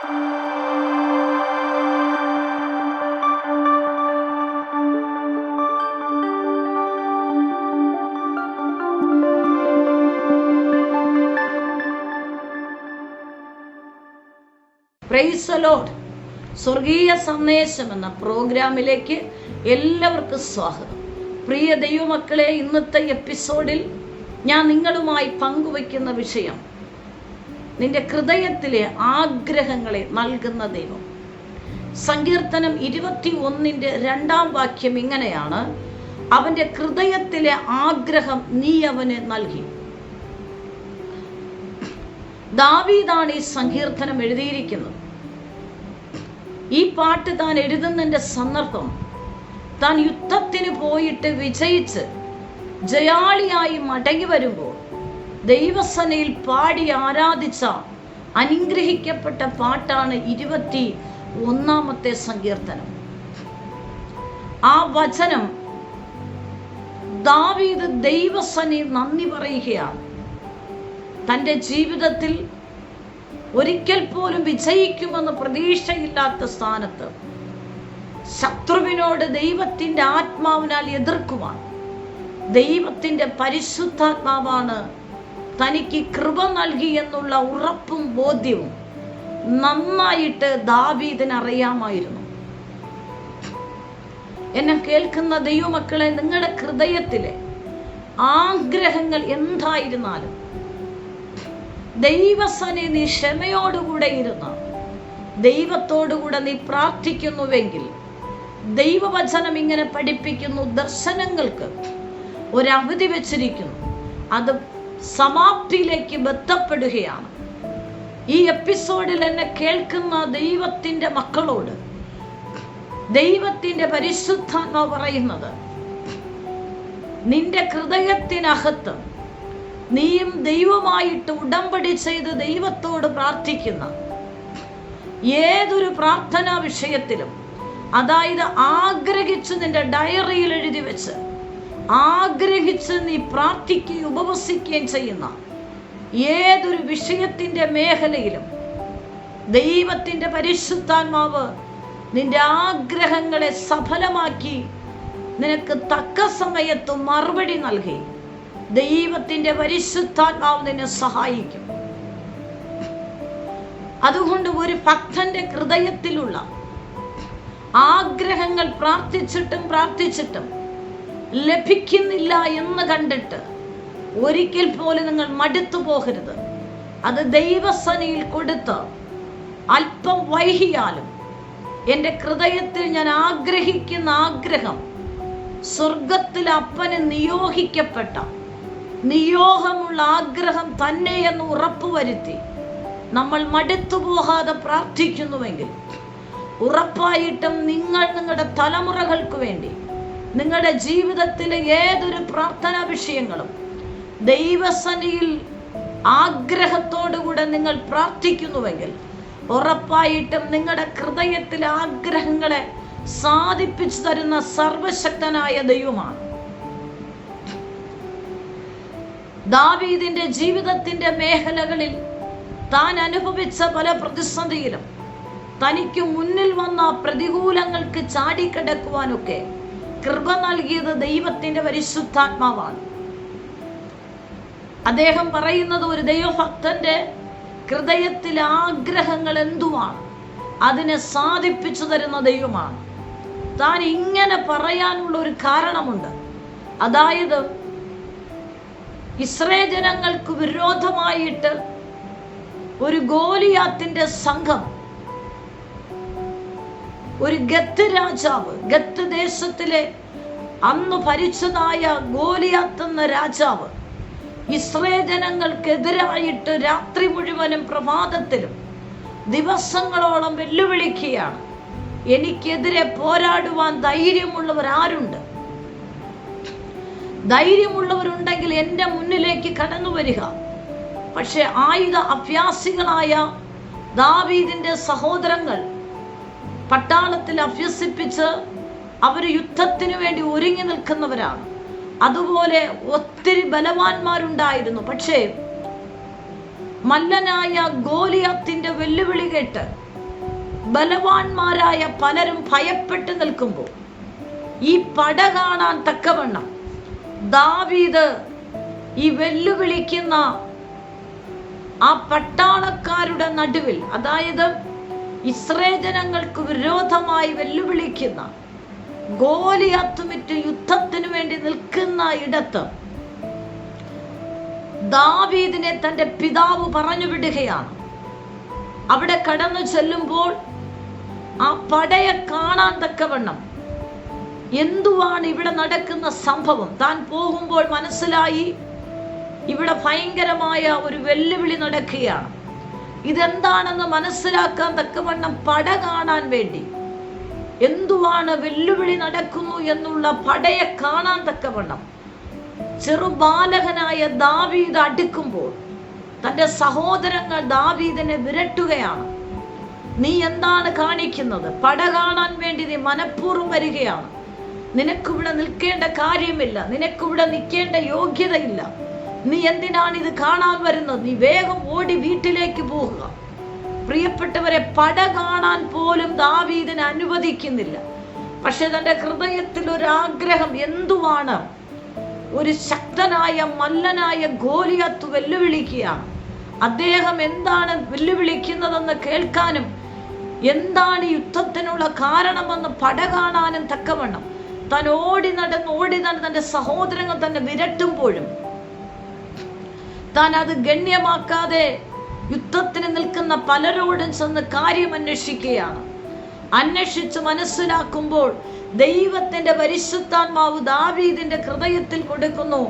Praise the Lord. സ്വർഗീയ സന്ദേശം എന്ന പ്രോഗ്രാമിലേക്ക് എല്ലാവർക്കും സ്വാഗതം. പ്രിയ ദൈവമക്കളെ, ഇന്നത്തെ എപ്പിസോഡിൽ ഞാൻ നിങ്ങളുമായി പങ്കുവയ്ക്കുന്ന വിഷയം നിന്റെ ഹൃദയത്തിലെ ആഗ്രഹങ്ങളെ നൽകുന്ന ദൈവം. സങ്കീർത്തനം 21:2 ഇങ്ങനെയാണ്: അവന്റെ ഹൃദയത്തിലെ ആഗ്രഹം നീ അവന് നൽകി. ദാവീദാണ് ഈ സങ്കീർത്തനം എഴുതിയിരിക്കുന്നത്. ഈ പാട്ട് താൻ എഴുതുന്നതിൻ്റെ സന്ദർഭം, താൻ യുദ്ധത്തിന് പോയിട്ട് വിജയിച്ച് ജയാളിയായി മടങ്ങി വരുമ്പോൾ ദൈവസനയിൽ പാടി ആരാധിച്ച അനുഗ്രഹിക്കപ്പെട്ട പാട്ടാണ് 21 സങ്കീർത്തനം. ആ വചനം ദാവീദ് ദൈവസനയിൽ നന്ദി പറയുകയാണ്. തൻ്റെ ജീവിതത്തിൽ ഒരിക്കൽ പോലും വിജയിക്കുമെന്ന് പ്രതീക്ഷയില്ലാത്ത സ്ഥാനത്ത് ശത്രുവിനോട് ദൈവത്തിൻ്റെ ആത്മാവിനാൽ എതിർക്കുവാൻ ദൈവത്തിൻ്റെ പരിശുദ്ധാത്മാവാണ് തനിക്ക് കൃപ നൽകി എന്നുള്ള ഉറപ്പും ബോധ്യവും നന്നായിട്ട് ദാവീദിന് അറിയാമായിരുന്നു. എന്നെ കേൾക്കുന്ന ദൈവമക്കളെ, നിങ്ങളുടെ ഹൃദയത്തിലെ ആഗ്രഹങ്ങൾ എന്തായിരുന്നാലും ദൈവസനെ നീ ക്ഷമയോടുകൂടെ ഇരുന്ന് ദൈവത്തോടുകൂടെ നീ പ്രാർത്ഥിക്കുന്നുവെങ്കിൽ, ദൈവവചനം ഇങ്ങനെ പഠിപ്പിക്കുന്നു, ദർശനങ്ങൾക്ക് ഒരവധി വെച്ചിരിക്കുന്നു, അത് സമാപ്തിയിലേക്ക് ബന്ധപ്പെടുകയാണ്. ഈ എപ്പിസോഡിൽ എന്നെ കേൾക്കുന്ന ദൈവത്തിൻ്റെ മക്കളോട് ദൈവത്തിൻ്റെ പരിശുദ്ധാത്മാവ് പറയുന്നത്, നിന്റെ ഹൃദയത്തിനകത്ത് നീയും ദൈവമായിട്ട് ഉടമ്പടി ചെയ്ത് ദൈവത്തോട് പ്രാർത്ഥിക്കുന്ന ഏതൊരു പ്രാർത്ഥനാ വിഷയത്തിലും, അതായത് ആഗ്രഹിച്ച് നിന്റെ ഡയറിയിൽ എഴുതി വെച്ച് ആഗ്രഹിച്ച് നീ പ്രാർത്ഥിക്കുകയും ഉപവസിക്കുകയും ചെയ്യുന്ന ഏതൊരു വിഷയത്തിൻ്റെ മേഖലയിലും ദൈവത്തിൻ്റെ പരിശുദ്ധാത്മാവ് നിന്റെ ആഗ്രഹങ്ങളെ സഫലമാക്കി നിനക്ക് തക്ക സമയത്ത് മറുപടി നൽകി ദൈവത്തിൻ്റെ പരിശുദ്ധാത്മാവ് നിന്നെ സഹായിക്കും. അതുകൊണ്ട് ഒരു ഭക്തന്റെ ഹൃദയത്തിലുള്ള ആഗ്രഹങ്ങൾ പ്രാർത്ഥിച്ചിട്ടും ലഭിക്കുന്നില്ല എന്ന് കണ്ടിട്ട് ഒരിക്കൽ പോലും നിങ്ങൾ മടുത്തു പോകരുത്. അത് ദൈവസനയിൽ കൊടുത്ത് അല്പം വൈകിയാലും എൻ്റെ ഹൃദയത്തിൽ ഞാൻ ആഗ്രഹിക്കുന്ന ആഗ്രഹം സ്വർഗത്തിൽ അപ്പന് നിയോഗിക്കപ്പെട്ട നിയോഗമുള്ള ആഗ്രഹം തന്നെ എന്ന് ഉറപ്പുവരുത്തി നമ്മൾ മടുത്തു പോകാതെ പ്രാർത്ഥിക്കുന്നുവെങ്കിൽ ഉറപ്പായിട്ടും നിങ്ങൾ നിങ്ങളുടെ തലമുറകൾക്ക് വേണ്ടി നിങ്ങളുടെ ജീവിതത്തിലെ ഏതൊരു പ്രാർത്ഥനാ വിഷയങ്ങളും ദൈവസന്നിധിയിൽ ആഗ്രഹത്തോടുകൂടെ നിങ്ങൾ പ്രാർത്ഥിക്കുന്നുവെങ്കിൽ ഉറപ്പായിട്ടും നിങ്ങളുടെ ഹൃദയത്തിലെ ആഗ്രഹങ്ങളെ സാധിപ്പിച്ചു തരുന്ന സർവശക്തനായ ദൈവമാണ്. ദാവീദിന്റെ ജീവിതത്തിന്റെ മേഖലകളിൽ താൻ അനുഭവിച്ച പല പ്രതിസന്ധിയിലും തനിക്ക് മുന്നിൽ വന്ന പ്രതികൂലങ്ങൾക്ക് ചാടിക്കിടക്കുവാനൊക്കെ കൃപ നൽകിയത് ദൈവത്തിന്റെ പരിശുദ്ധാത്മാവാണ്. അദ്ദേഹം പറയുന്നത്, ഒരു ദൈവഭക്തന്റെ ഹൃദയത്തിലെ ആഗ്രഹങ്ങൾ എന്തുവാണ് അതിനെ സാധിപ്പിച്ചു തരുന്ന ദൈവമാണ്. താൻ ഇങ്ങനെ പറയാനുള്ള ഒരു കാരണമുണ്ട്. അതായത് ഇസ്രായേൽ ജനങ്ങൾക്ക് വിരോധമായിട്ട് ഒരു ഗോലിയാത്തിന്റെ സംഘം, ഒരു ഗത്ത് രാജാവ്, ഗത്ത് ദേശത്തിലെ അന്ന് ഭരിച്ചതായ ഗോലിയാത്ത് എന്ന രാജാവ് ഇസ്രായേൽ ജനങ്ങൾക്കെതിരായിട്ട് രാത്രി മുഴുവനും പ്രഭാതത്തിലും ദിവസങ്ങളോളം വെല്ലുവിളിക്കുകയാണ്. എനിക്കെതിരെ പോരാടുവാൻ ധൈര്യമുള്ളവർ ആരുണ്ട്? ധൈര്യമുള്ളവരുണ്ടെങ്കിൽ എൻ്റെ മുന്നിലേക്ക് കടന്നു വരിക. പക്ഷെ ആയുധ അഭ്യാസികളായ ദാവീദിന്റെ സഹോദരങ്ങൾ പട്ടാളത്തിൽ അഭ്യസിപ്പിച്ച് അവർ യുദ്ധത്തിന് വേണ്ടി ഒരുങ്ങി നിൽക്കുന്നവരാണ്. അതുപോലെ ഒത്തിരി ബലവാന്മാരുണ്ടായിരുന്നു. പക്ഷേ മല്ലനായ ഗോലിയാത്തിന്റെ വെല്ലുവിളി കേട്ട് ബലവാന്മാരായ പലരും ഭയപ്പെട്ടു നിൽക്കുമ്പോൾ ഈ പട കാണാൻ തക്കവണ്ണം ദാവീദ് ഈ വെല്ലുവിളിക്കുന്ന ആ പട്ടാളക്കാരുടെ നടുവിൽ, അതായത് ഇസ്രായേൽ ജനങ്ങൾക്ക് വിരോധമായി വെല്ലുവിളിക്കുന്ന ഗോലിയാത്തുമിറ്റ് യുദ്ധത്തിനു വേണ്ടി നിൽക്കുന്ന ഇടത്ത് ദാവീദിനെ തന്റെ പിതാവ് പറഞ്ഞു വിടുകയാണ്. അവിടെ കടന്നു ചെല്ലുമ്പോൾ ആ പടയെ കാണാൻ തക്കവണ്ണം എന്തുവാണ് ഇവിടെ നടക്കുന്ന സംഭവം താൻ പോകുമ്പോൾ മനസ്സിലായി. ഇവിടെ ഭയങ്കരമായ ഒരു വെല്ലുവിളി നടക്കുകയാണ്. ഇതെന്താണെന്ന് മനസ്സിലാക്കാൻ തക്കവണ്ണം പട കാണാൻ വേണ്ടി, എന്തുവാണ് വെല്ലുവിളി നടക്കുന്നു എന്നുള്ള പടയെ കാണാൻ തക്കവണ്ണം ചെറുബാലകനായ ദാവീദ് അടുക്കുമ്പോൾ തന്റെ സഹോദരങ്ങൾ ദാവീദിനെ വിരട്ടുകയാണ്. നീ എന്താണ് കാണിക്കുന്നത്? പട കാണാൻ വേണ്ടി നീ മനഃപൂർവ്വം വരികയാണ്. നിനക്കിവിടെ നിൽക്കേണ്ട കാര്യമില്ല, നിനക്കിവിടെ നിൽക്കേണ്ട യോഗ്യതയില്ല. നീ എന്തിനാണ് ഇത് കാണാൻ വരുന്നത്? നീ വേഗം ഓടി വീട്ടിലേക്ക് പോകുക. പ്രിയപ്പെട്ടവരെ, പട കാണാൻ പോലും ദാവീദിനെ അനുവദിക്കുന്നില്ല. പക്ഷെ തന്റെ ഹൃദയത്തിൽ ഒരു ആഗ്രഹം. എന്തുവാണ്? ഒരു ശക്തനായ മല്ലനായ ഗോലിയാത്ത് വെല്ലുവിളിക്കുകയാണ്. അദ്ദേഹം എന്താണ് വെല്ലുവിളിക്കുന്നതെന്ന് കേൾക്കാനും എന്താണ് യുദ്ധത്തിനുള്ള കാരണമെന്ന് പട കാണാനും തക്കവണ്ണം താൻ ഓടി നടന്ന് തന്റെ സഹോദരങ്ങൾ തന്നെ വിരട്ടുമ്പോഴും താൻ അത് ഗണ്യമാക്കാതെ യുദ്ധത്തിന് നിൽക്കുന്ന പലരോടും ചെന്ന് കാര്യം അന്വേഷിക്കുകയാണ്. അന്വേഷിച്ച് മനസ്സിലാക്കുമ്പോൾ ദൈവത്തിന്റെ പരിശുദ്ധാത്മാവ് ദാവീദിന്റെ ഹൃദയത്തിൽ കൊടുക്കുന്നു,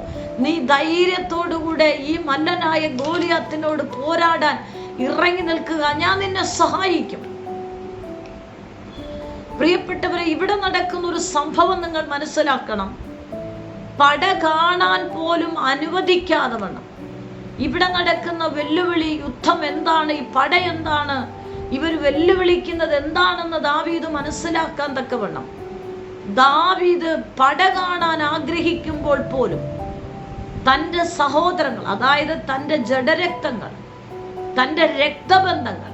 നീ ധൈര്യത്തോടുകൂടെ ഈ മല്ലനായ ഗോലിയാത്തിനോട് പോരാടാൻ ഇറങ്ങി നിൽക്കുക, ഞാൻ നിന്നെ സഹായിക്കും. പ്രിയപ്പെട്ടവരെ, ഇവിടെ നടക്കുന്ന ഒരു സംഭവം നിങ്ങൾ മനസ്സിലാക്കണം. പട കാണാൻ പോലും അനുവദിക്കാതെ വണ്ണം ഇവിടെ നടക്കുന്ന വെല്ലുവിളി, യുദ്ധം എന്താണ്, ഈ പട എന്താണ്, ഇവർ വെല്ലുവിളിക്കുന്നത് എന്താണെന്ന് ദാവീദ് മനസ്സിലാക്കാൻ തക്കവണ്ണം ദാവീദ് പട കാണാൻ ആഗ്രഹിക്കുമ്പോൾ പോലും തൻ്റെ സഹോദരങ്ങൾ, അതായത് തൻ്റെ ജഡരക്തങ്ങൾ, തൻ്റെ രക്തബന്ധങ്ങൾ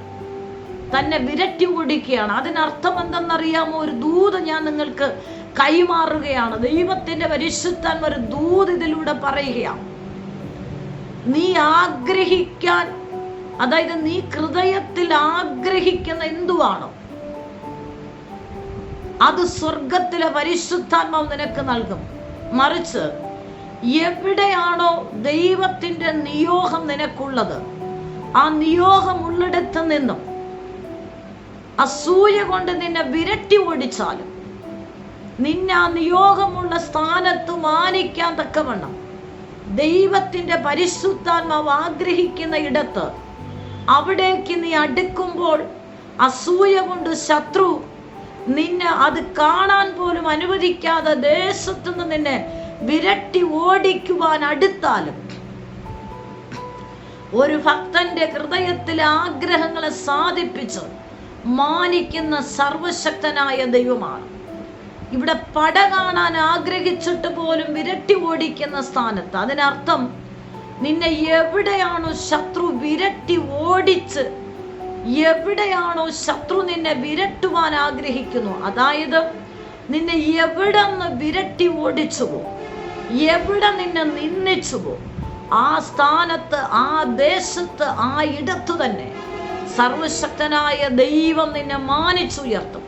തന്നെ വിരട്ടി ഓടിക്കുകയാണ്. അതിനർത്ഥം എന്തെന്നറിയാമോ? ഒരു ദൂത് ഞാൻ നിങ്ങൾക്ക് കൈമാറുകയാണ്. ദൈവത്തിന്റെ പരിശുദ്ധാത്മ ഒരു ദൂത് ഇതിലൂടെ പറയുകയാണ്. നീ ആഗ്രഹിക്കാൻ, അതായത് നീ ഹൃദയത്തിൽ ആഗ്രഹിക്കുന്ന എന്തുവാണോ അത് സ്വർഗത്തിലെ പരിശുദ്ധാത്മാവ് നിനക്ക് നൽകും. മറിച്ച് എവിടെയാണോ ദൈവത്തിന്റെ നിയോഗം നിനക്കുള്ളത്, ആ നിയോഗം ഉള്ളിടത്ത് നിന്നും അസൂയ കൊണ്ട് നിന്നെ വിരട്ടി ഓടിച്ചാലും നിന്നെ ആ നിയോഗമുള്ള സ്ഥാനത്ത് മാനിക്കാൻ തക്കവണ്ണം ദൈവത്തിന്റെ പരിശുദ്ധാത്മാവ് ആഗ്രഹിക്കുന്ന ഇടത്ത് അവിടേക്ക് നീ അടുക്കുമ്പോൾ അസൂയ കൊണ്ട് ശത്രു നിന്നെ അത് കാണാൻ പോലും അനുവദിക്കാതെ ദേശത്തുനിന്ന് നിന്നെ വിരട്ടി ഓടിക്കുവാൻ അടുത്താലും ഒരു ഭക്തന്റെ ഹൃദയത്തിലെ ആഗ്രഹങ്ങളെ സാധിപ്പിച്ച് മാനിക്കുന്ന സർവശക്തനായ ദൈവമാണ്. ഇവിടെ പട കാണാൻ ആഗ്രഹിച്ചിട്ട് പോലും വിരട്ടി ഓടിക്കുന്ന സ്ഥാനത്ത്, അതിനർത്ഥം നിന്നെ എവിടെയാണോ ശത്രു വിരട്ടി ഓടിച്ച്, എവിടെയാണോ ശത്രു നിന്നെ വിരട്ടുവാൻ ആഗ്രഹിക്കുന്നു, അതായത് നിന്നെ എവിടെ നിന്ന് വിരട്ടി ഓടിച്ചുവോ, എവിടെ നിന്നെ നിന്ദിച്ചുവോ, ആ സ്ഥാനത്ത്, ആ ദേശത്ത്, ആ ഇടത്തു തന്നെ സർവശക്തനായ ദൈവം നിന്നെ മാനിച്ചുയർത്തും.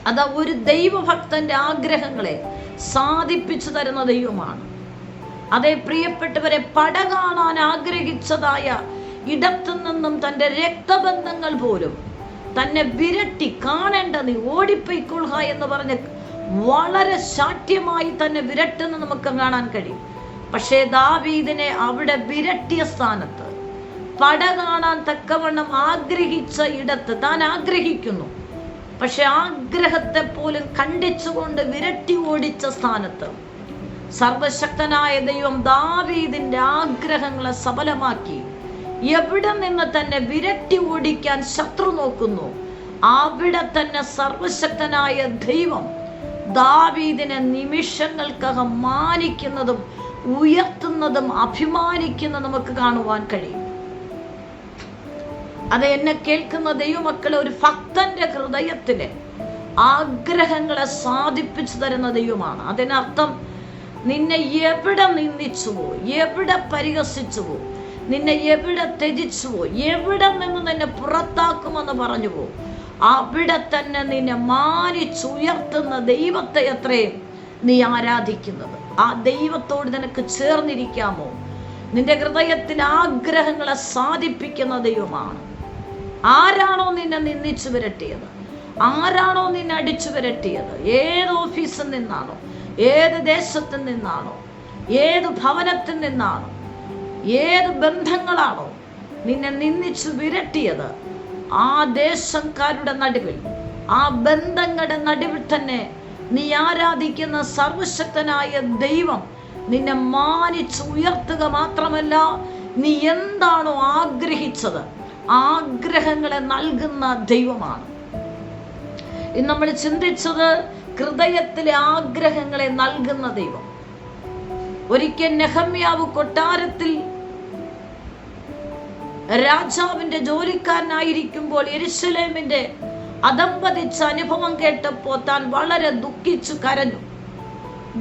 അതാ ഒരു ദൈവഭക്തന്റെ ആഗ്രഹങ്ങളെ സാധിപ്പിച്ചു തരുന്ന ദൈവമാണ്. അതേ പ്രിയപ്പെട്ടവരെ, പട കാണാൻ ആഗ്രഹിച്ചതായ ഇടത്തു നിന്നും തൻ്റെ രക്തബന്ധങ്ങൾ പോലും തന്നെ വിരട്ടി, കാണേണ്ട നീ ഓടിപ്പോയിക്കൊള്ളുക എന്ന് പറഞ്ഞ് വളരെ ശാഠ്യമായി തന്നെ വിരട്ടുന്ന നമുക്ക് കാണാൻ കഴിയും. പക്ഷേ ദാവീദിനെ അവിടെ വിരട്ടിയ സ്ഥാനത്ത്, പട കാണാൻ തക്കവണ്ണം ആഗ്രഹിച്ച ഇടത്ത് താൻ ആഗ്രഹിക്കുന്നു, പക്ഷെ ആഗ്രഹത്തെ പോലും ഖണ്ഡിച്ചുകൊണ്ട് വിരട്ടി ഓടിച്ച സ്ഥാനത്ത് സർവശക്തനായ ദൈവം ദാവീദിന്റെ ആഗ്രഹങ്ങളെ സഫലമാക്കി. എവിടെ നിന്ന് തന്നെ വിരട്ടി ഓടിക്കാൻ ശത്രു നോക്കുന്നു, അവിടെ തന്നെ സർവശക്തനായ ദൈവം ദാവീദിനെ നിമിഷങ്ങൾക്കകം മാനിക്കുന്നതും ഉയർത്തുന്നതും അഭിമാനിക്കുന്നതും നമുക്ക് കാണുവാൻ കഴിയും. അത് എന്നെ കേൾക്കുന്ന ദൈവമക്കളെ, ഒരു ഭക്തന്റെ ഹൃദയത്തിലെ ആഗ്രഹങ്ങളെ സാധിപ്പിച്ചു തരുന്ന ദൈവമാണ്. അതിനർത്ഥം നിന്നെ എവിടെ നിന്ദിച്ചുവോ, എവിടെ പരിഹസിച്ചുവോ, നിന്നെ എവിടെ ത്യജിച്ചുവോ, എവിടെ നിന്ന് നിന്നെ പുറത്താക്കുമെന്ന് പറഞ്ഞുവോ, അവിടെ തന്നെ നിന്നെ മാനിച്ചുയർത്തുന്ന ദൈവത്തെ എത്രയും നീ ആരാധിക്കുന്നത്. ആ ദൈവത്തോട് നിനക്ക് ചേർന്നിരിക്കാമോ? നിന്റെ ഹൃദയത്തിൽ ആഗ്രഹങ്ങളെ സാധിപ്പിക്കുന്ന ദൈവമാണ്. ആരാണോ നിന്നെ നിന്ദിച്ചു വിരട്ടിയത്, ആരാണോ നിന്നെ അടിച്ചു വിരട്ടിയത്, ഏത് ഓഫീസിൽ നിന്നാണോ, ഏത് ദേശത്തു നിന്നാണോ, ഏത് ഭവനത്തിൽ നിന്നാണോ, ഏത് ബന്ധങ്ങളാണോ നിന്നെ നിന്ദിച്ചു വിരട്ടിയത്, ആ ദേശക്കാരുടെ നടുവിൽ, ആ ബന്ധങ്ങളുടെ നടുവിൽ തന്നെ നീ ആരാധിക്കുന്ന സർവശക്തനായ ദൈവം നിന്നെ മാനിച്ച് ഉയർത്തുക മാത്രമല്ല, നീ എന്താണോ ആഗ്രഹിച്ചത് ആഗ്രഹങ്ങളെ നൽകുന്ന ദൈവമാണ്. ഇന്ന് നമ്മൾ ചിന്തിച്ചത് ഹൃദയത്തിലെ ആഗ്രഹങ്ങളെ നൽകുന്ന ദൈവം. ഒരിക്കൽ നെഹമ്യാവ് കൊട്ടാരത്തിൽ രാജാവിന്റെ ജോലിക്കാരനായിരിക്കുമ്പോൾ യെരൂശലേമിന്റെ അധംപതിച്ച അനുഭവം കേട്ടപ്പോൾ താൻ വളരെ ദുഃഖിച്ചു കരഞ്ഞു.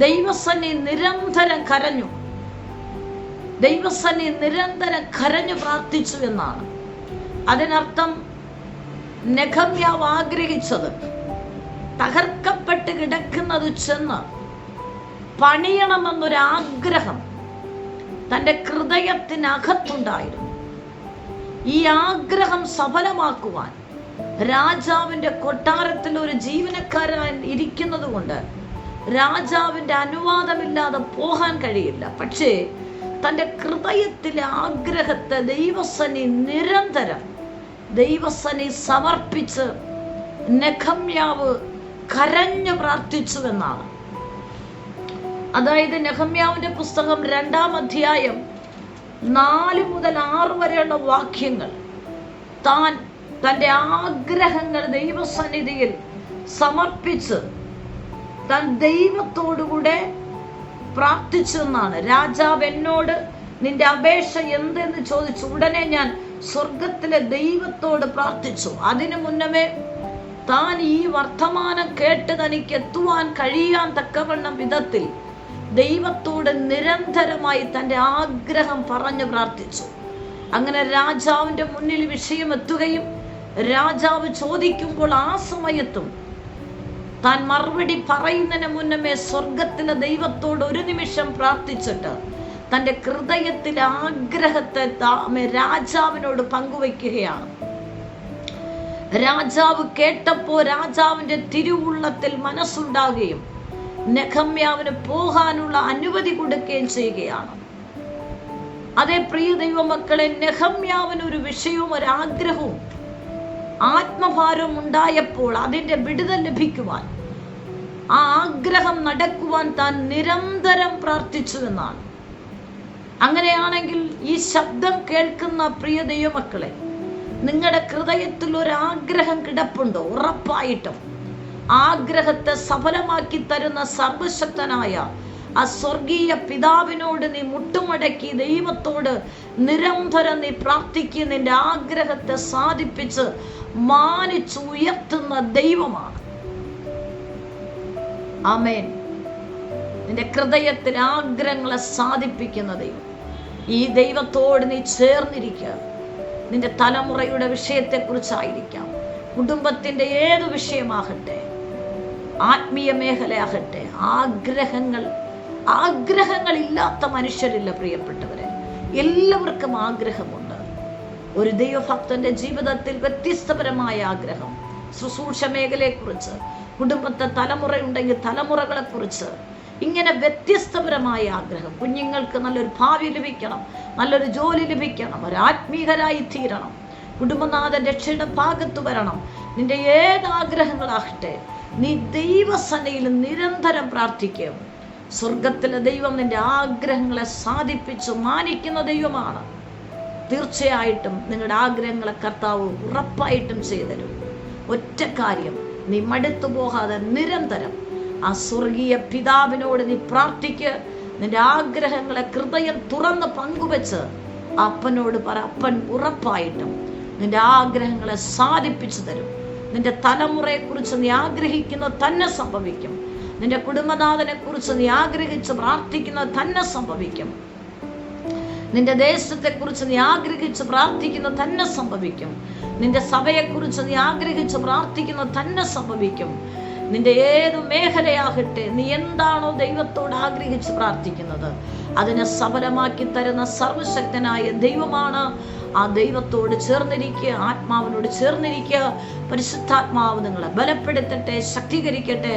ദൈവസന്നിധി നിരന്തരം കരഞ്ഞു, ദൈവസന്നിധി നിരന്തരം കരഞ്ഞു പ്രാർത്ഥിച്ചു എന്നാണ്. അതിനർത്ഥം നെഹമ്യാവ് ആഗ്രഹിച്ചത് തകർക്കപ്പെട്ട് കിടക്കുന്നത് ചെന്ന് പണിയണമെന്നൊരാഗ്രഹം തൻ്റെ ഹൃദയത്തിനകത്തുണ്ടായിരുന്നു. ഈ ആഗ്രഹം സഫലമാക്കുവാൻ രാജാവിന്റെ കൊട്ടാരത്തിൽ ഒരു ജീവനക്കാരൻ ഇരിക്കുന്നത് കൊണ്ട് രാജാവിന്റെ അനുവാദമില്ലാതെ പോകാൻ കഴിയില്ല. പക്ഷേ തൻ്റെ ഹൃദയത്തിലെ ആഗ്രഹത്തെ ദൈവസന്നിധി നിരന്തരം ദൈവസന്നിധി സമർപ്പിച്ച് നെഹമ്യാവ് കരഞ്ഞു പ്രാർത്ഥിച്ചു എന്നാണ്. അതായത് നെഹമ്യാവിന്റെ പുസ്തകം 2-ാം അധ്യായം 4 മുതൽ 6 വരെയുള്ള വാക്യങ്ങൾ താൻ തൻ്റെ ആഗ്രഹങ്ങൾ ദൈവസന്നിധിയിൽ സമർപ്പിച്ച് താൻ ദൈവത്തോടുകൂടെ പ്രാർത്ഥിച്ചു എന്നാണ്. രാജാവ് എന്നോട് നിന്റെ അപേക്ഷ എന്തെന്ന് ചോദിച്ചു. ഉടനെ ഞാൻ സ്വർഗത്തിലെ ദൈവത്തോട് പ്രാർത്ഥിച്ചു. അതിനു മുന്നമേ താൻ ഈ വർത്തമാനം കേട്ട് തനിക്ക് എത്തുവാൻ കഴിയാൻ തക്കവണ്ണം വിധത്തിൽ ദൈവത്തോട് നിരന്തരമായി തൻ്റെ ആഗ്രഹം പറഞ്ഞു പ്രാർത്ഥിച്ചു. അങ്ങനെ രാജാവിൻ്റെ മുന്നിൽ വിഷയം എത്തുകയും രാജാവ് ചോദിക്കുമ്പോൾ ആ സമയത്തും താൻ മറുപടി പറയുന്നതിന് മുന്നമേ സ്വർഗത്തിലെ ദൈവത്തോട് ഒരു നിമിഷം പ്രാർത്ഥിച്ചിട്ട് തൻ്റെ ഹൃദയത്തിലെ ആഗ്രഹത്തെ രാജാവിനോട് പങ്കുവയ്ക്കുകയാണ്. രാജാവ് കേട്ടപ്പോൾ രാജാവിൻ്റെ തിരുവുള്ളത്തിൽ മനസ്സുണ്ടാകുകയും നെഹമ്യാവിന് പോകാനുള്ള അനുമതി കൊടുക്കുകയും ചെയ്യുകയാണ്. അതേ പ്രിയ ദൈവമക്കളെ, നെഹമ്യാവിന് ഒരു വിഷയവും ഒരാഗ്രഹവും ആത്മഭാരവും ഉണ്ടായപ്പോൾ അതിൻ്റെ വിടുതൽ ലഭിക്കുവാൻ, ആ ആഗ്രഹം നടക്കുവാൻ താൻ നിരന്തരം പ്രാർത്ഥിച്ചു എന്നാണ്. അങ്ങനെയാണെങ്കിൽ ഈ ശബ്ദം കേൾക്കുന്ന പ്രിയ ദൈവമക്കളെ, നിങ്ങളുടെ ഹൃദയത്തിൽ ഒരു ആഗ്രഹം കിടപ്പുണ്ടോ? ഉറപ്പായിട്ടും ആഗ്രഹത്തെ സഫലമാക്കി തരുന്ന സർവശക്തനായ ആ സ്വർഗീയ പിതാവിനോട് നീ മുട്ടുമടക്കി ദൈവത്തോട് നിരന്തരം നീ പ്രാർത്ഥിക്കുക. നിന്റെ ആഗ്രഹത്തെ സാധിപ്പിച്ച് മാനിച്ചു ഉയർത്തുന്ന ദൈവമാണ്. ആമേൻ. നിന്റെ ഹൃദയത്തിൽ ആഗ്രഹങ്ങളെ സാധിപ്പിക്കുന്ന ദൈവം. ഈ ദൈവത്തോട് നീ ചേർന്നിരിക്കുക. നിന്റെ തലമുറയുടെ വിഷയത്തെക്കുറിച്ചായിരിക്കാം, കുടുംബത്തിൻ്റെ ഏത് വിഷയമാകട്ടെ, ആത്മീയ മേഖലയാകട്ടെ, ആഗ്രഹങ്ങളില്ലാത്ത മനുഷ്യരില്ല പ്രിയപ്പെട്ടവരെ. എല്ലാവർക്കും ആഗ്രഹമുണ്ട്. ഒരു ദൈവഭക്തന്റെ ജീവിതത്തിൽ വ്യത്യസ്തപരമായ ആഗ്രഹം, ശുശ്രൂഷ മേഖലയെക്കുറിച്ച്, കുടുംബത്തെ തലമുറയുണ്ടെങ്കിൽ തലമുറകളെക്കുറിച്ച്, ഇങ്ങനെ വ്യത്യസ്തപരമായ ആഗ്രഹം. കുഞ്ഞുങ്ങൾക്ക് നല്ലൊരു ഭാവി ലഭിക്കണം, നല്ലൊരു ജോലി ലഭിക്കണം, ഒരു ആത്മീയരായി തീരണം, കുടുംബനാഥൻ രക്ഷയുടെ ഭാഗത്ത് വരണം. നിന്റെ ഏത് ആഗ്രഹങ്ങളാകട്ടെ, നീ ദൈവസന്നിധിയിൽ നിരന്തരം പ്രാർത്ഥിക്കുക. സ്വർഗത്തിലെ ദൈവം നിന്റെ ആഗ്രഹങ്ങളെ സാധിപ്പിച്ചു മാനിക്കുന്ന ദൈവമാണ്. തീർച്ചയായിട്ടും നിങ്ങളുടെ ആഗ്രഹങ്ങളെ കർത്താവ് ഉറപ്പായിട്ടും ചെയ്തരും. ഒറ്റ കാര്യം, നീ മടുത്തു പോകാതെ നിരന്തരം ആ സ്വർഗീയ പിതാവിനോട് നീ പ്രാർത്ഥിക്കുക. നിന്റെ ആഗ്രഹങ്ങളെ ഹൃദയം തുറന്ന് പങ്കുവെച്ച് അപ്പനോട് പറ. അപ്പൻ ഉറപ്പായിട്ടും നിന്റെ ആഗ്രഹങ്ങളെ സാധിപ്പിച്ചു തരും. നിന്റെ തലമുറയെക്കുറിച്ച് നീ ആഗ്രഹിക്കുന്നത് തന്നെ സംഭവിക്കും. നിന്റെ കുടുംബനാഥനെ കുറിച്ച് നീ ആഗ്രഹിച്ച് പ്രാർത്ഥിക്കുന്നത് തന്നെ സംഭവിക്കും. നിന്റെ ദേശത്തെക്കുറിച്ച് നീ ആഗ്രഹിച്ച് പ്രാർത്ഥിക്കുന്നത് തന്നെ സംഭവിക്കും. നിന്റെ സഭയെക്കുറിച്ച് നീ ആഗ്രഹിച്ച് പ്രാർത്ഥിക്കുന്നത് തന്നെ സംഭവിക്കും. നിന്റെ ഏത് മേഖലയാകട്ടെ, നീ എന്താണോ ദൈവത്തോട് ആഗ്രഹിച്ച് പ്രാർത്ഥിക്കുന്നത് അതിനെ സഫലമാക്കി തരുന്ന സർവശക്തനായ ദൈവമാണ്. ആ ദൈവത്തോട് ചേർന്നിരിക്കുക, ആത്മാവിനോട് ചേർന്നിരിക്കുക. പരിശുദ്ധാത്മാവ് നിങ്ങളെ ബലപ്പെടുത്തട്ടെ, ശക്തീകരിക്കട്ടെ.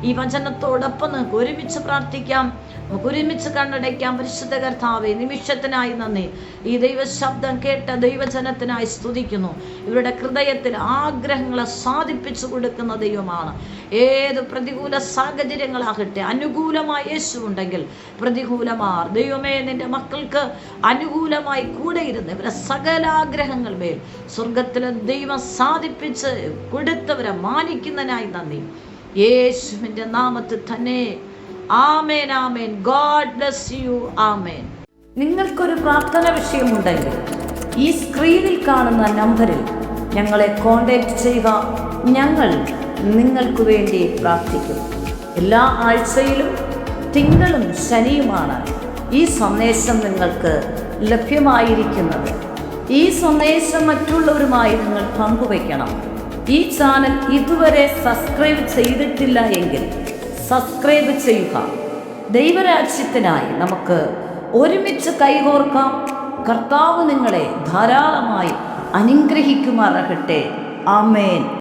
ഈ വചനത്തോടൊപ്പം നിങ്ങൾക്ക് ഒരുമിച്ച് പ്രാർത്ഥിക്കാം, നമുക്ക് ഒരുമിച്ച് കണ്ണടയ്ക്കാം. പരിശുദ്ധ കർത്താവേ, നിമിഷത്തിനായി നന്ദി. ഈ ദൈവശബ്ദം കേട്ട ദൈവജനത്തിനായി സ്തുതിക്കുന്നു. ഇവരുടെ ഹൃദയത്തിൽ ആഗ്രഹങ്ങളെ സാധിപ്പിച്ചു കൊടുക്കുന്ന ദൈവമാണ്. ഏത് പ്രതികൂല സാഹചര്യങ്ങളാകട്ടെ, അനുകൂലമായി യേശു ഉണ്ടെങ്കിൽ പ്രതികൂലമാർ ദൈവമേ, നിന്റെ മക്കൾക്ക് അനുകൂലമായി കൂടെ ഇരുന്ന് ഇവരെ സകലാഗ്രഹങ്ങൾ മേൽ സ്വർഗത്തിലെ ദൈവം സാധിപ്പിച്ച് കൊടുത്തവരെ മാനിക്കുന്നതിനായി നന്ദി. യേശുവിൻ്റെ നാമത്തിൽ തന്നെ. ആമേൻ, ആമേൻ. God bless you. ആമേൻ. നിങ്ങൾക്കൊരു പ്രാർത്ഥന വിഷയമുണ്ടെങ്കിൽ ഈ സ്ക്രീനിൽ കാണുന്ന നമ്പറിൽ ഞങ്ങളെ കോൺടാക്റ്റ് ചെയ്യുക. ഞങ്ങൾ നിങ്ങൾക്ക് വേണ്ടി പ്രാർത്ഥിക്കും. എല്ലാ ആഴ്ചയിലും തിങ്കളും ശനിയുമാണ് ഈ സന്ദേശം നിങ്ങൾക്ക് ലഭ്യമായിരിക്കുന്നത്. ഈ സന്ദേശം മറ്റുള്ളവരുമായി നിങ്ങൾ പങ്കുവയ്ക്കണം. ഈ ചാനൽ ഇതുവരെ സബ്സ്ക്രൈബ് ചെയ്തിട്ടില്ല എങ്കിൽ സബ്സ്ക്രൈബ് ചെയ്യുക. ദൈവരാജ്യത്തിനായി നമുക്ക് ഒരുമിച്ച് കൈകോർക്കാം. കർത്താവ് നിങ്ങളെ ധാരാളമായി അനുഗ്രഹിക്കുമാറാകട്ടെ. ആമേൻ.